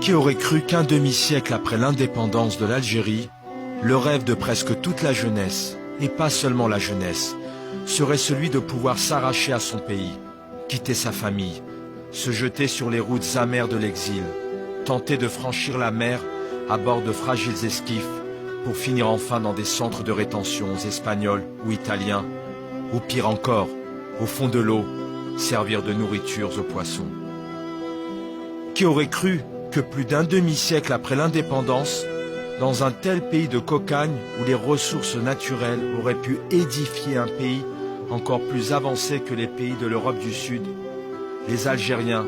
Qui aurait cru qu'un demi-siècle après l'indépendance de l'Algérie, le rêve de presque toute la jeunesse, et pas seulement la jeunesse, serait celui de pouvoir s'arracher à son pays, quitter sa famille, se jeter sur les routes amères de l'exil, tenter de franchir la mer à bord de fragiles esquifs pour finir enfin dans des centres de rétention espagnols ou italiens, ou pire encore, au fond de l'eau, servir de nourriture aux poissons. Qui aurait cru que plus d'un demi-siècle après l'indépendance, dans un tel pays de cocagne où les ressources naturelles auraient pu édifier un pays encore plus avancé que les pays de l'Europe du Sud, les Algériens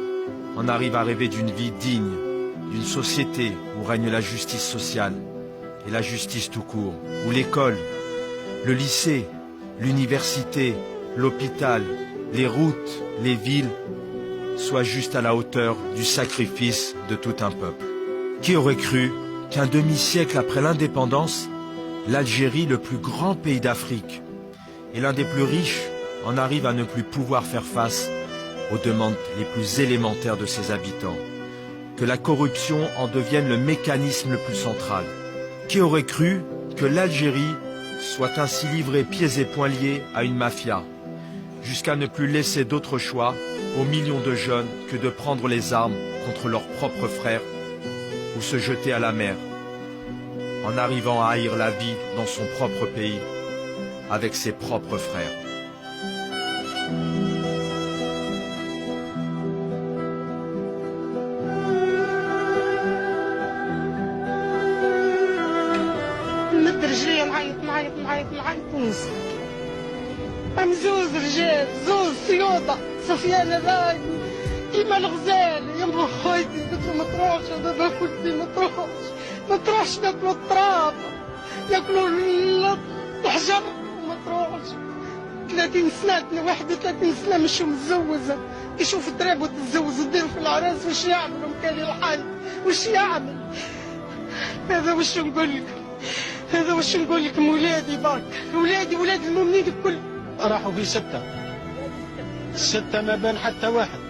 en arrivent à rêver d'une vie digne, d'une société où règne la justice sociale et la justice tout court, où l'école, le lycée, l'université, l'hôpital, les routes, les villes soient juste à la hauteur du sacrifice de tout un peuple. Qui aurait cru qu'un demi-siècle après l'indépendance, l'Algérie, le plus grand pays d'Afrique et l'un des plus riches, en arrive à ne plus pouvoir faire face aux demandes les plus élémentaires de ses habitants, que la corruption en devienne le mécanisme le plus central. Qui aurait cru que l'Algérie soit ainsi livrée pieds et poings liés à une mafia, jusqu'à ne plus laisser d'autre choix aux millions de jeunes que de prendre les armes contre leurs propres frères ou se jeter à la mer, en arrivant à haïr la vie dans son propre pays, avec ses propres frères. زوز رجال زوز سيوطة سفيانة ذاك كيما الغزال يما خويتي قلت له ما تروحش هذا ولدي ما تروحش ناكلوا التراب ياكلوا الحجر ما تروحش 30 سنة 31 سنة مش متزوجة يشوف التراب وتتزوج ودير في العراس وش يعمل كان الحال وش يعمل هذا وش نقول لك هذا وش نقول لك ولادي برك ولاد المؤمنين الكل راحوا في ستة ما بان حتى واحد